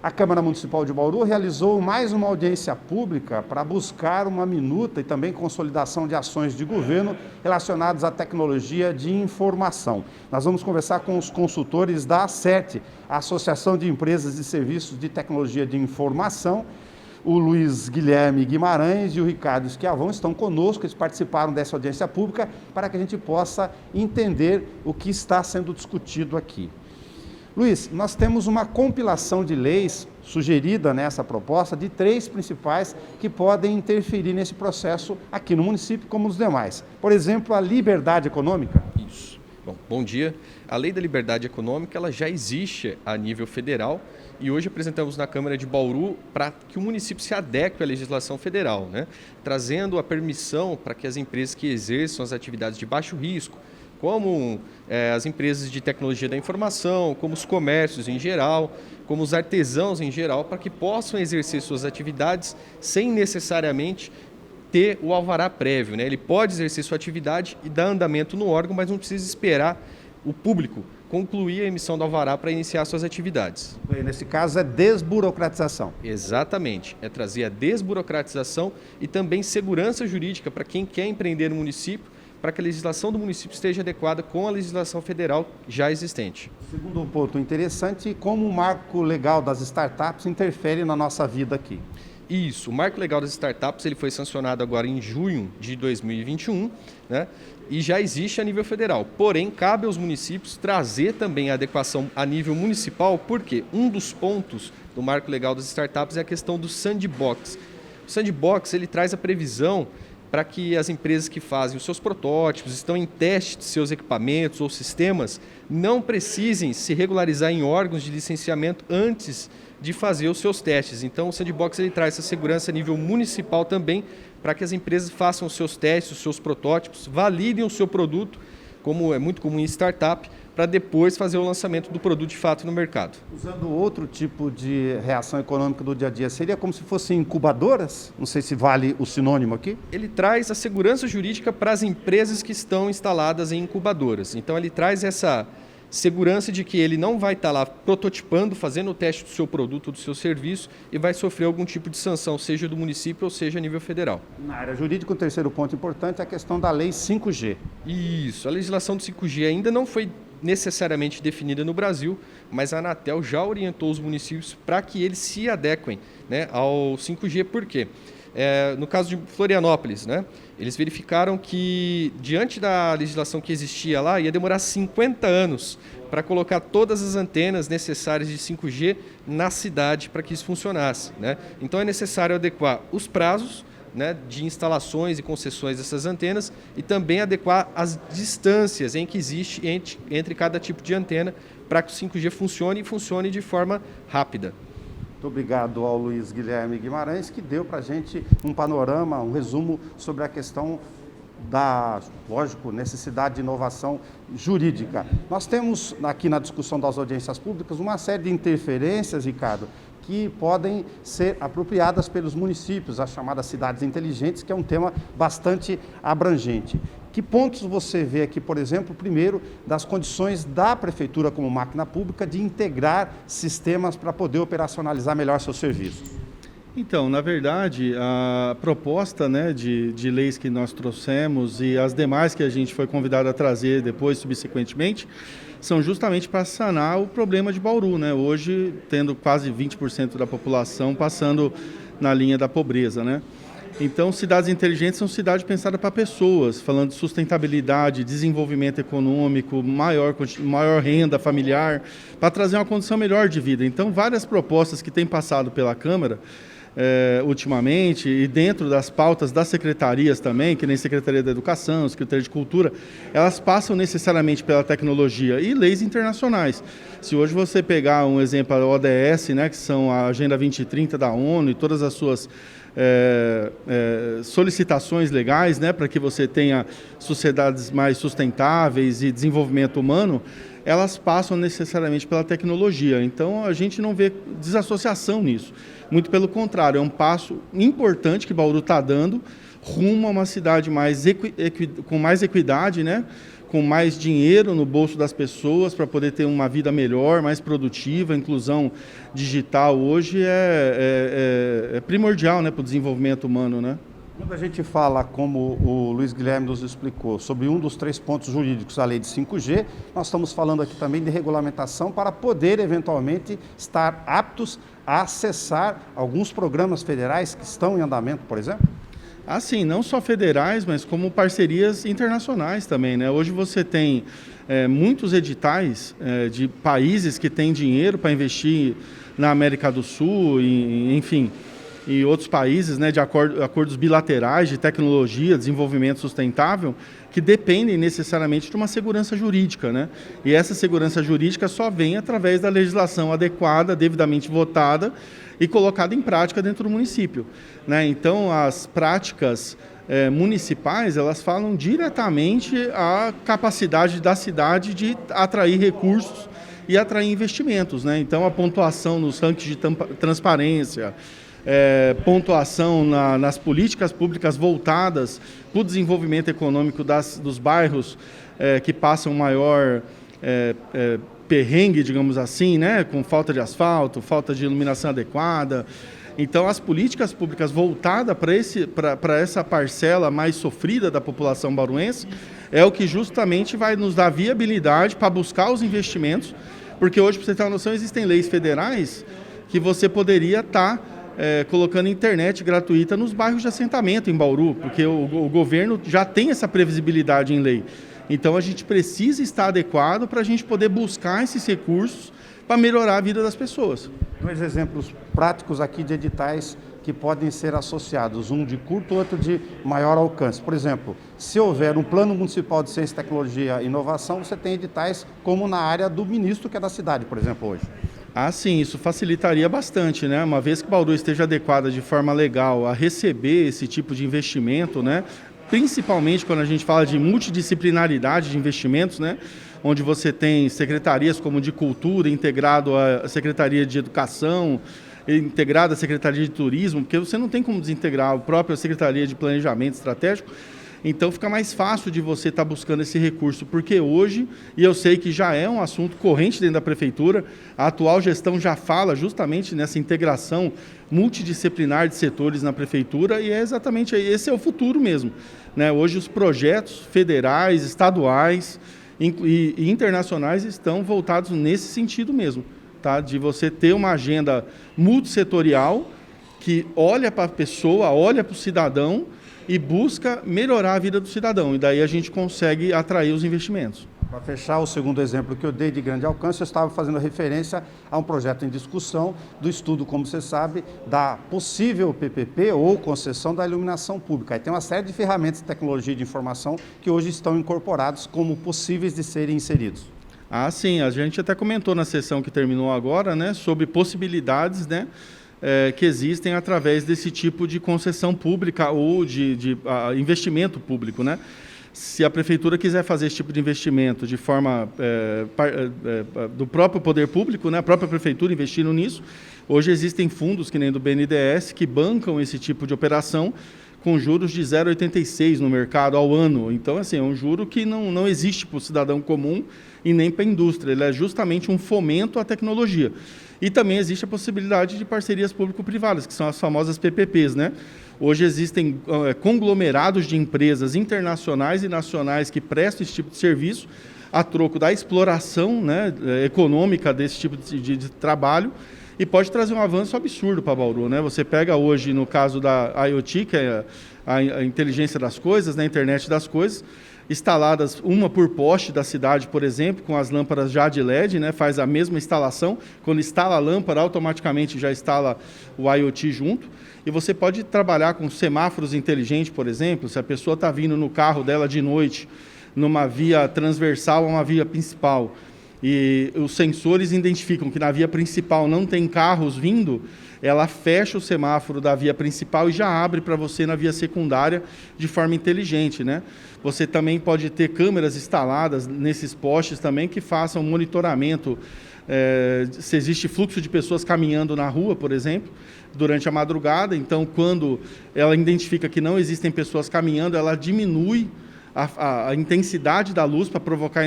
A Câmara Municipal de Bauru realizou mais uma audiência pública para buscar uma minuta e também consolidação de ações de governo relacionadas à tecnologia de informação. Nós vamos conversar com os consultores da ACERT, a Associação de Empresas e Serviços de Tecnologia de Informação. O Luiz Guilherme Guimarães e o Ricardo Schiavon estão conosco, eles participaram dessa audiência pública para que a gente possa entender o que está sendo discutido aqui. Luiz, nós temos uma compilação de leis sugerida nessa proposta de 3 principais que podem interferir nesse processo aqui no município como nos demais. Por exemplo, a liberdade econômica. Isso. Bom dia. A Lei da Liberdade Econômica ela já existe a nível federal e hoje apresentamos na Câmara de Bauru para que o município se adeque à legislação federal, né? Trazendo a permissão para que as empresas que exerçam as atividades de baixo risco, como as empresas de tecnologia da informação, como os comércios em geral, como os artesãos em geral, para que possam exercer suas atividades sem necessariamente ter o alvará prévio, né? Ele pode exercer sua atividade e dar andamento no órgão, mas não precisa esperar o público concluir a emissão do alvará para iniciar suas atividades. Nesse caso é desburocratização. Exatamente, é trazer a desburocratização e também segurança jurídica para quem quer empreender no município, para que a legislação do município esteja adequada com a legislação federal já existente. Segundo ponto interessante, como o marco legal das startups interfere na nossa vida aqui. Isso, o marco legal das startups ele foi sancionado agora em junho de 2021, né? E já existe a nível federal. Porém, cabe aos municípios trazer também a adequação a nível municipal, porque um dos pontos do marco legal das startups é a questão do sandbox. O sandbox ele traz a previsão para que as empresas que fazem os seus protótipos, estão em teste de seus equipamentos ou sistemas, não precisem se regularizar em órgãos de licenciamento antes de fazer os seus testes. Então, o Sandbox ele traz essa segurança a nível municipal também, para que as empresas façam os seus testes, os seus protótipos, validem o seu produto, como é muito comum em startup, para depois fazer o lançamento do produto de fato no mercado. Usando outro tipo de reação econômica do dia a dia, seria como se fossem incubadoras? Não sei se vale o sinônimo aqui. Ele traz a segurança jurídica para as empresas que estão instaladas em incubadoras. Então ele traz essa segurança de que ele não vai estar lá prototipando, fazendo o teste do seu produto ou do seu serviço e vai sofrer algum tipo de sanção, seja do município ou seja a nível federal. Na área jurídica, o terceiro ponto importante é a questão da lei 5G. Isso, a legislação do 5G ainda não foi necessariamente definida no Brasil, mas a Anatel já orientou os municípios para que eles se adequem, né, ao 5G. Por quê? No caso de Florianópolis, né, eles verificaram que, diante da legislação que existia lá, ia demorar 50 anos para colocar todas as antenas necessárias de 5G na cidade para que isso funcionasse, né? Então é necessário adequar os prazos, né, de instalações e concessões dessas antenas e também adequar as distâncias em que existe entre cada tipo de antena para que o 5G funcione e funcione de forma rápida. Muito obrigado ao Luiz Guilherme Guimarães, que deu para a gente um panorama, um resumo sobre a questão da, lógico, necessidade de inovação jurídica. Nós temos aqui na discussão das audiências públicas uma série de interferências, Ricardo, que podem ser apropriadas pelos municípios, as chamadas cidades inteligentes, que é um tema bastante abrangente. Que pontos você vê aqui, por exemplo, primeiro, das condições da Prefeitura como máquina pública de integrar sistemas para poder operacionalizar melhor seus serviços? Então, na verdade, a proposta, né, de leis que nós trouxemos e as demais que a gente foi convidado a trazer depois, subsequentemente, são justamente para sanar o problema de Bauru, né? Hoje, tendo quase 20% da população passando na linha da pobreza, né? Então, cidades inteligentes são cidades pensadas para pessoas, falando de sustentabilidade, desenvolvimento econômico, maior renda familiar, para trazer uma condição melhor de vida. Então, várias propostas que têm passado pela Câmara ultimamente, e dentro das pautas das secretarias também, que nem Secretaria da Educação, Secretaria de Cultura, elas passam necessariamente pela tecnologia e leis internacionais. Se hoje você pegar um exemplo, a ODS, né, que são a Agenda 2030 da ONU e todas as suas solicitações legais, né, para que você tenha sociedades mais sustentáveis e desenvolvimento humano, elas passam necessariamente pela tecnologia. Então, a gente não vê desassociação nisso. Muito pelo contrário, é um passo importante que Bauru está dando rumo a uma cidade mais com mais equidade, né, com mais dinheiro no bolso das pessoas para poder ter uma vida melhor, mais produtiva. A inclusão digital hoje é primordial, né, para o desenvolvimento humano, né? Quando a gente fala, como o Luiz Guilherme nos explicou, sobre um dos 3 pontos jurídicos da lei de 5G, nós estamos falando aqui também de regulamentação para poder, eventualmente, estar aptos a acessar alguns programas federais que estão em andamento, por exemplo? Assim, não só federais, mas como parcerias internacionais também, né? Hoje você tem muitos editais de países que têm dinheiro para investir na América do Sul, enfim, e outros países, né, de acordos bilaterais de tecnologia, desenvolvimento sustentável, que dependem necessariamente de uma segurança jurídica, né? E essa segurança jurídica só vem através da legislação adequada, devidamente votada e colocada em prática dentro do município, né? Então, as práticas municipais, elas falam diretamente à capacidade da cidade de atrair recursos e atrair investimentos, né? Então, a pontuação nos rankings de transparência, pontuação nas políticas públicas voltadas para o desenvolvimento econômico dos bairros que passam maior perrengue, digamos assim, né, com falta de asfalto, falta de iluminação adequada. Então, as políticas públicas voltadas para essa parcela mais sofrida da população bauruense é o que justamente vai nos dar viabilidade para buscar os investimentos, porque hoje, para você ter uma noção, existem leis federais que você poderia estar colocando internet gratuita nos bairros de assentamento em Bauru, porque o governo já tem essa previsibilidade em lei. Então, a gente precisa estar adequado para a gente poder buscar esses recursos para melhorar a vida das pessoas. 2 exemplos práticos aqui de editais que podem ser associados, um de curto, outro de maior alcance. Por exemplo, se houver um plano municipal de ciência, tecnologia e inovação, você tem editais como na área do ministro, que é da cidade, por exemplo, hoje. Ah, sim, isso facilitaria bastante, né? Uma vez que Bauru esteja adequada de forma legal a receber esse tipo de investimento, né? Principalmente quando a gente fala de multidisciplinaridade de investimentos, né? Onde você tem secretarias como de cultura, integrado à Secretaria de Educação, integrado à Secretaria de Turismo, porque você não tem como desintegrar a própria Secretaria de Planejamento Estratégico. Então fica mais fácil de você estar buscando esse recurso, porque hoje, e eu sei que já é um assunto corrente dentro da Prefeitura, a atual gestão já fala justamente nessa integração multidisciplinar de setores na Prefeitura, e é exatamente esse é o futuro mesmo, né? Hoje os projetos federais, estaduais e internacionais estão voltados nesse sentido mesmo, tá? De você ter uma agenda multissetorial que olha para a pessoa, olha para o cidadão, e busca melhorar a vida do cidadão, e daí a gente consegue atrair os investimentos. Para fechar, o segundo exemplo que eu dei de grande alcance, eu estava fazendo referência a um projeto em discussão do estudo, como você sabe, da possível PPP ou concessão da iluminação pública. Aí tem uma série de ferramentas de tecnologia de informação que hoje estão incorporados como possíveis de serem inseridos. Ah, sim, a gente até comentou na sessão que terminou agora, né, sobre possibilidades, né, que existem através desse tipo de concessão pública ou de investimento público, né? Se a Prefeitura quiser fazer esse tipo de investimento de forma do próprio poder público, né, a própria Prefeitura investindo nisso, hoje existem fundos, que nem do BNDES, que bancam esse tipo de operação com juros de 0,86 no mercado ao ano. Então, assim, é um juro que não existe para o cidadão comum e nem para a indústria. Ele é justamente um fomento à tecnologia. E também existe a possibilidade de parcerias público-privadas, que são as famosas PPPs, né? Hoje existem conglomerados de empresas internacionais e nacionais que prestam esse tipo de serviço a troco da exploração, né, econômica desse tipo de trabalho, e pode trazer um avanço absurdo para Bauru, né? Você pega hoje, no caso da IoT, que é a inteligência das coisas, né, a internet das coisas, instaladas uma por poste da cidade, por exemplo, com as lâmpadas já de LED, né, faz a mesma instalação. Quando instala a lâmpada, automaticamente já instala o IoT junto. E você pode trabalhar com semáforos inteligentes, por exemplo, se a pessoa está vindo no carro dela de noite, numa via transversal a uma via principal, e os sensores identificam que na via principal não tem carros vindo, ela fecha o semáforo da via principal e já abre para você na via secundária de forma inteligente, né? Você também pode ter câmeras instaladas nesses postes também que façam monitoramento, se existe fluxo de pessoas caminhando na rua, por exemplo, durante a madrugada. Então, quando ela identifica que não existem pessoas caminhando, ela diminui a intensidade da luz para provocar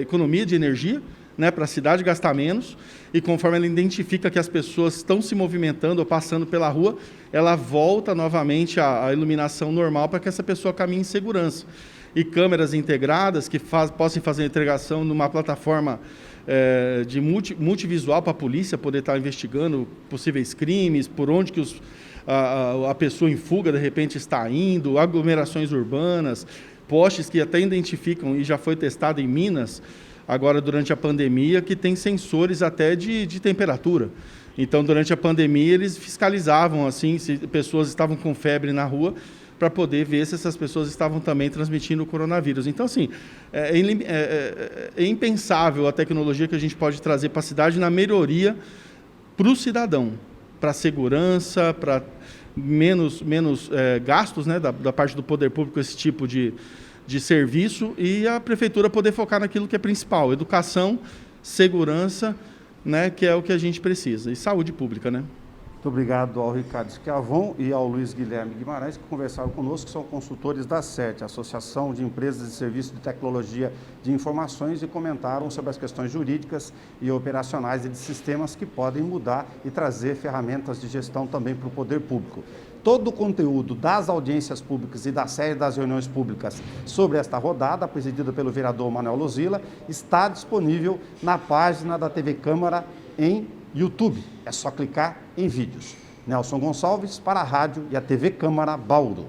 economia de energia, né, para a cidade gastar menos, e conforme ela identifica que as pessoas estão se movimentando ou passando pela rua, ela volta novamente à iluminação normal para que essa pessoa caminhe em segurança. E câmeras integradas que possam fazer a integração numa plataforma de multivisual para a polícia poder estar investigando possíveis crimes, por onde que a pessoa em fuga de repente está indo, aglomerações urbanas, postes que até identificam, e já foi testado em Minas, agora durante a pandemia, que tem sensores até de temperatura. Então, durante a pandemia, eles fiscalizavam assim se pessoas estavam com febre na rua, para poder ver se essas pessoas estavam também transmitindo o coronavírus. Então, assim, é impensável a tecnologia que a gente pode trazer para a cidade na melhoria para o cidadão, para a segurança, para menos gastos, né, da parte do poder público, esse tipo de serviço, e a prefeitura poder focar naquilo que é principal: educação, segurança, né, que é o que a gente precisa, e saúde pública, né? Muito obrigado ao Ricardo Schiavon e ao Luiz Guilherme Guimarães, que conversaram conosco, que são consultores da CERT, Associação de Empresas de Serviços de Tecnologia de Informações, e comentaram sobre as questões jurídicas e operacionais e de sistemas que podem mudar e trazer ferramentas de gestão também para o poder público. Todo o conteúdo das audiências públicas e da série das reuniões públicas sobre esta rodada, presidida pelo vereador Manuel Luzila, está disponível na página da TV Câmara em YouTube. É só clicar em vídeos. Nelson Gonçalves para a rádio e a TV Câmara Bauru.